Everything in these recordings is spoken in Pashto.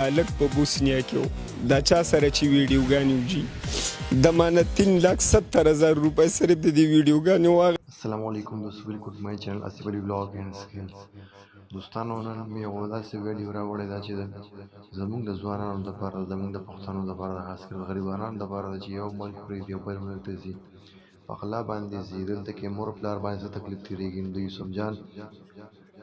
هلک په بوسنیا کې و دا چا سره چې ویډیوګانې وجي د مانه 3,70,000 روپۍ صرف د دې ویډیوګانې واغ. السلام علیکم دوستو، ویلکم ټو مای چینل اسیف علی بلاګ اینڈ سکلز. دوستانو نن مې یو داسې ویډیو راوړې ده چې زموږ د ځوانانو دپاره، زموږ د پښتنو دپاره، خاص کر د غریبانو دپاره ده چې یو ملک پرېږدي او بل ملک ته ځي، په غلا باندې ځي. دلته کې مور پلار باندې څه تکلیف تېرېږي. نو د یوسف جان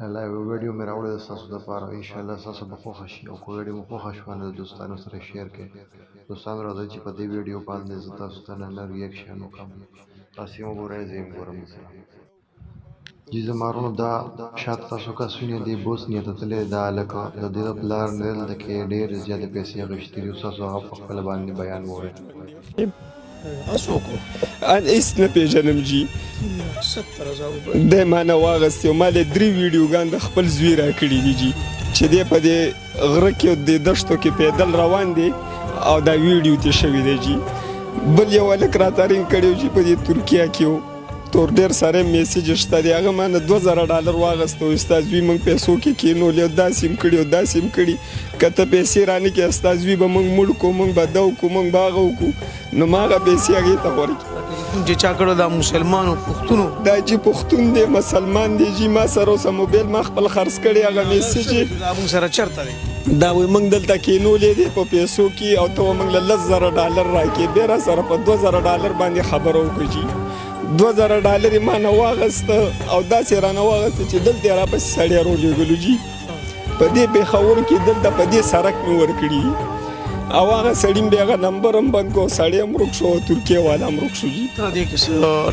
الله یو ویډیو مې راوړې ده ستاسو دپاره، انشاءالله ستاسو به خوښه شي. او که ویډیو مو خوښه شوه نو د دوستانو سره شیر کړئ. دوستانو راځئ چې په دې ویډیو باندې زه تاسو ته نن ریاکشن وکړم. تاسې هم وګورئ، زه یې ګورم سره. جی زمارونو دا شاید تاسو کسونه دی بوسنیا ته تللی دا هلک د دې د پلار نه دلته کې ډېرې زیاتې پیسې اخیستې دي. اوس تاسو هغه په خپله باندې بیان ووایئ. هیڅ نه پېژنم جي. 70,000 دی ما نه واغستې او ما له 3 ویډیوګان د خپل زوی راکړي دي جي چې دی په دې غره کې او د دشتو کې پیدل روان دی او دا ویډیو ترې شوی دی جي. بل یو هلک راته رینګ کړی و چې په دې ترکیه کې و تور ډېر سره میسیج شته دی. هغه ما نه $2,000 واغسته و ستا زوی موږ پیسو کې کېنولې او داسې هم کړي او داسې هم کړي. که ته پیسې رانه کړې ستا زوی به موږ مړ کړو، موږ به ده وکړو، موږ به هغه وکړو. نو ما هغه پیسې هغې ته ورکړي. چې چا کړو دا مسلمانو پښتونو دا چې پښتون دی مسلمان دی جي. ما سره اوسه موبایل ما خپل خرڅ کړی. هغه میسیج دا موږ سره چېرته دی؟ دا وایي موږ دلته کېنولې دی په پیسو کې او ته موږ له $10,000 راکړې. بیا را سره په $2,000 باندې خبره وکړه جي. $2,000 یې ما نه واغسته او داسې رانه واغسته چې دلته یې راپسې سړی راولېږلو جي. په دې پېښور کې دلته په دې سړک مې ورکړي او هغه سړي مې هغه نمبر هم بند کړو. سړی هم ورک شو او ترکیه والا هم ورک شو جي. تا دې کې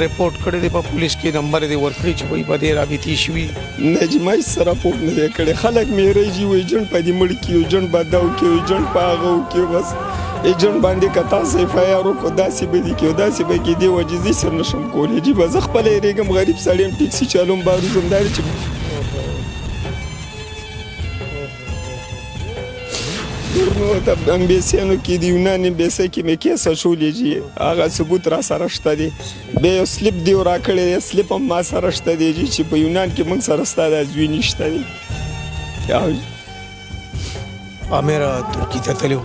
ریپورټ کړی دی په پولیس کې؟ نمبر دې ورکړي چې وایي په دې رابطې شوي؟ نه جي ما هېڅ راپورټ نه دی کړی. خلک مې هېروي جي، وایي ایجنټ په دې مړ کړي، ایجنټ به دا وکړي، ایجنټ په هغه وکړي. بس ایجنټ باندې که تاسو FIR وکړو داسې به دې کړي او داسې به کړي. دې وجې زه هېڅ نشم کولی جي. به زه خپله هېرېږم، غریب سړی یم، ټیکسي چلوم، باروز هم دا دی چې نو د امبیسیانو کې د یونان امبیسۍ کې مې کیس اچولی جي. هغه ثبوت را سره شته دی. بیا یو سلیپ دی راکړی دی، سلیپ هم ما سره شته دی جي چې په یونان کې موږ سره ستا دا زوی نشته دی. عامر ترکي ته تللی و،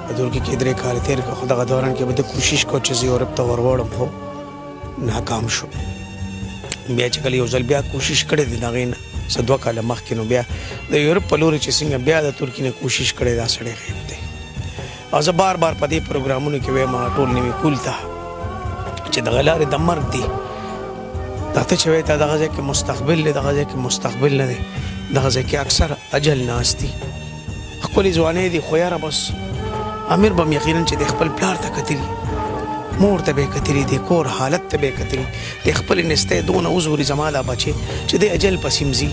په ترکي کې 3 کاله تېر کړه. خو دغه دوران کې به د کوشش کو چې زه یورپ ته ور وړم، خو ناکام شو. بیا چې کله یو ځل بیا کوشش کړی دی د هغې نه څه 2 کاله مخکې، نو بیا د یورپ په لورې چې څنګه بیا د ترکي نه کوشش کړی، دا سړی غیب دی. او زه بار بار په دې پروګرامونو کې وایم ټول نوي کول ته چې دغه لارې د مرګ دي. دا ته چې وایي ته دغه ځای کې مستقبل دی، دغه ځای کې مستقبل نه دی. دغه ځای کې اکثر اجل ناست دي. ښکلې ځوانۍ دي، خو یاره بس امیر به م یقینا چې د خپل پلار ته کتلي، مور ته به یې کتلي، د کور حالت ته به یې کتلي، د خپلې نستۍ دونه وزوري زما دا بچې چې د اجل پسې م ځي.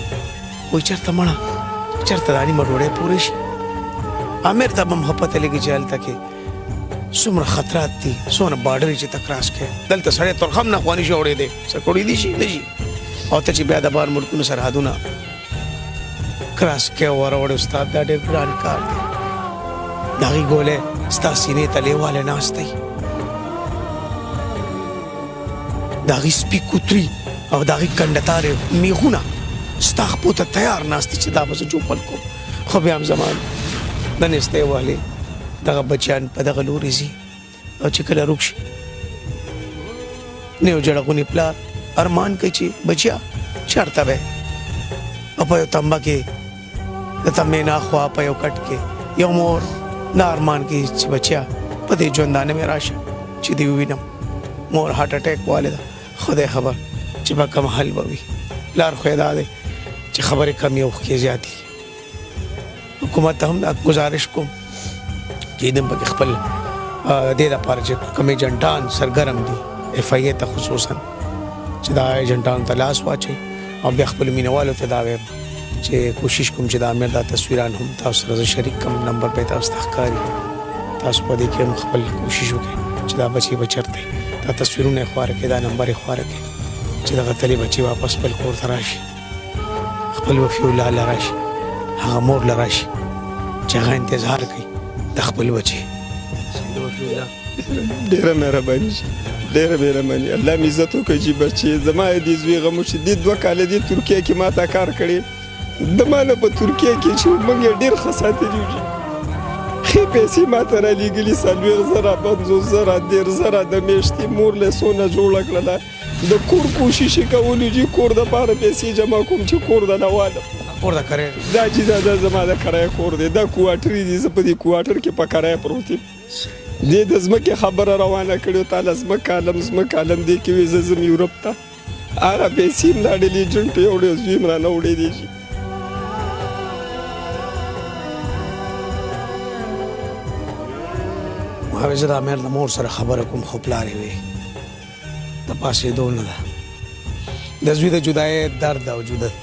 وایي چېرته مړه، چېرته دا نیمه ډوډۍ پورې شي. امیر ته به م ښه پته لګي چې هلته کې څومره خطرات دي، څومره باډرې چې ته کراس کړې. دلته سړی ترخم نه خواني شي اوړېدی، څه کوړېدی شي نه شي. او ته چې بیا د بار ملکونو سرحدونه کراس کړې او ور وړې، استاد دا ډېر ګران کار دی. د هغې ګولۍ ستا سینې ته لیوالی ناست دی، د هغې سپي کوتري او د هغې کنډتارې میغونه ستا خپو ته تیار ناست دي چې دا به زه چوپل کوم. خو بیا هم زما د نستۍ والې دغه بچیان په دغه لورې ځي او چې کله روک شي نه یو جړغوني پلار ارمان کوي چې بچیا چېرته به او په یو تمبه کې د تمې نه خوا په یو کټ کې یو مور دا ارمان کوي چې بچیا په دې ژوندانه مې راشه چې دې ووینم. مور هارټ اټیک والې ده، خدای خبر چې به کوم حل به وي. پلار خو یې دا دی چې خبرې کمې او اوښکې زیاتې. حکومت ته هم دا ګزارش کوم چې دم پکې خپل دې دپاره چې کوم ایجنټان سرګرم دي FIA ته خصوصا چې دا ایجنټانو ته لاس واچوي. او بیا خپلو مینهوالو ته دا وایم چې کوشش کوم چې د امیر دا تصویران هم تاسو سره زه شریک کړم، نمبر به یې تاسو ته ښکاري. تاسو په دې کې هم خپل کوشش وکړئ چې دا بچی به چېرته دا تصویرونه یې خواره کړي، دا نمبر یې خواره کړي چې دغه تللی بچی واپس خپل کور ته راشي، خپل وفي الله له راشي، هغه مور له راشي چې هغه انتظار کوي د خپل بچی. ډېره مهرباني جي، ډېره مهرباني. الله مې عزت وکړي چې بچې زما یې دې زوی غم وشي. دې 2 کاله دې ترکیه کې ما ته کار کړی، د ما نه په ترکیه کې چې موږ یې ډېر ښه ساتلي وو جي. ښې پیسې ماته رالیږلي 40,000 50,000 10,000 د میاشتې مور له څونه جوړه کړله د کور کوشش یې کولو چې کور دپاره پیسې جمع کوم چې کور د نه والم کور د کرایه دا چې دا زما د کرایه کور دی دا کوارټر دي زه په دې کوارټر کې په کرایه پروت یم دې د ځمکې خبره روانه کړې تاله ځمکه عالم دې کې وې زه ځم یورپ ته هغه پیسې هم دا ډېر ایجنټ یوړې زوی م رانه وړې دی چې ما وې زه د امیر د مور سره خبره کوم خو پلارې وې د پاسېدو نه ده د زوی د جدایۍ درد او جدت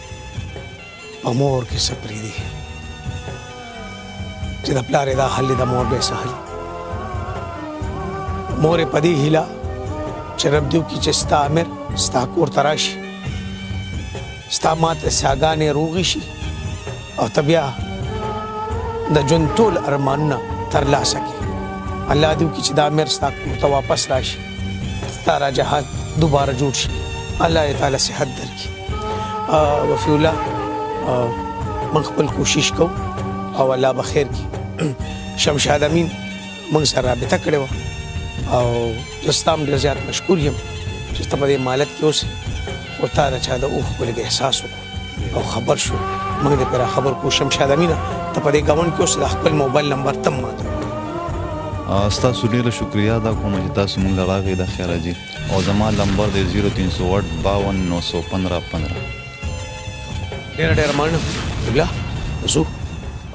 په مور کې څه پرېږدي چې د پلارې دا حل د مور به څه حل مور یې په دې هیله چې رب دې وکړي چې ستا امیر ستا کور ته راشي ستا ماته ساګانې روغې شي او ته بیا د ژوند ټول ارمانونه ترلاسه کړي الله دې وکړي چې دا امیر ستا کور ته واپس راشي ستا را جهاد دوباره جوړ شي الله تعالی صحت درکړي وفي الله موږ خپل کوشش کوو او الله به خیر کړي شمشاد امین موږ سره رابطه کړې وه او زه ستا هم ډېر زیات مشکور یم چې ته په دې مالت کې اوسې خو تا د چا د اوښکو لږ احساس وکړو او خبر شو موږ دې پرې خبر کړو شمشاد امینه ته په دې ګاونډ کې اوسې د خپل موبایل نمبر ته هم ماته ستاسو ډېره شکریا ادا کوم چې تاسو موږ له راغی د خیر حاجي او زما نمبر دی 0308 52 915 ډېره مننه الله زو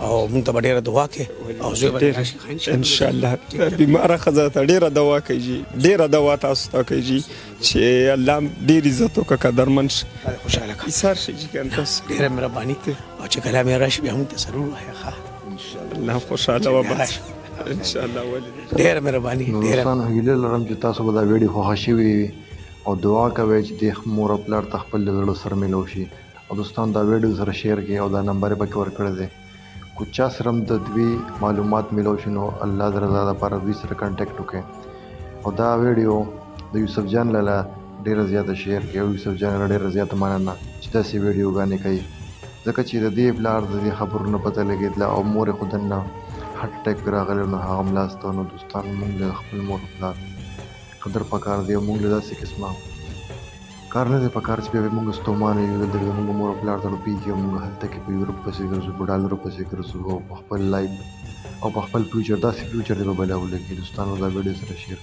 او موږ ته به ډېره دعا کوې او زوی به راشي انشاءالله بیماره ښځه ته ډېره دوا کوي ډېره دوا تاسو ته کوي چې الله ډېر عزت وکړه قدرمن شي خوشحاله کړه ایثار شي چې کنه تاسو ډېره مهرباني او چې کله مې راشي بیا موږ ته ضرور وایه ښه الله خوشحاله وبس انشاءالله ولې ډېره مهرباني ډېره دوستانو هیله لرم چې تاسو به دا ویډیو خوښه شوې وي او دعا کوئ چې د مور او پلار ته خپل د زړه سره میلاو شي او دوستان دا ویډیو سره شیر کړئ او دا نمبر یې پکې ورکړی دی کو چا سره هم د دوی معلومات میلاو شي نو الله د رضا دپاره دوی سره کنټیکټ وکړئ او دا ویډیو د یوسف جان لاله ډېره زیاته شیر کړئ او یوسف جان لاله ډېره زیاته مننه چې داسې ویډیوګانې کوي ځکه چې د دې پلار د دې خبرو نه پته لګېدله او مور یې خو دننه هارټ اټیک پرې راغلی نو هغه ملاسته نو دوستان موږ له خپل مور پلار قدر پکار دی او موږ له داسې قسمه کار نه دی پکار چې بیا موږ ستومانه یو دلته زموږ مور او پلار ته روپیږي او موږ هلته کې په یورپ پسې ګرځو په ډالرو پسې ګرځو او په خپل لایف او په خپل فیوچر داسې فیوچر دی به بلا ولګي دوستانو دا ویډیو سره شیر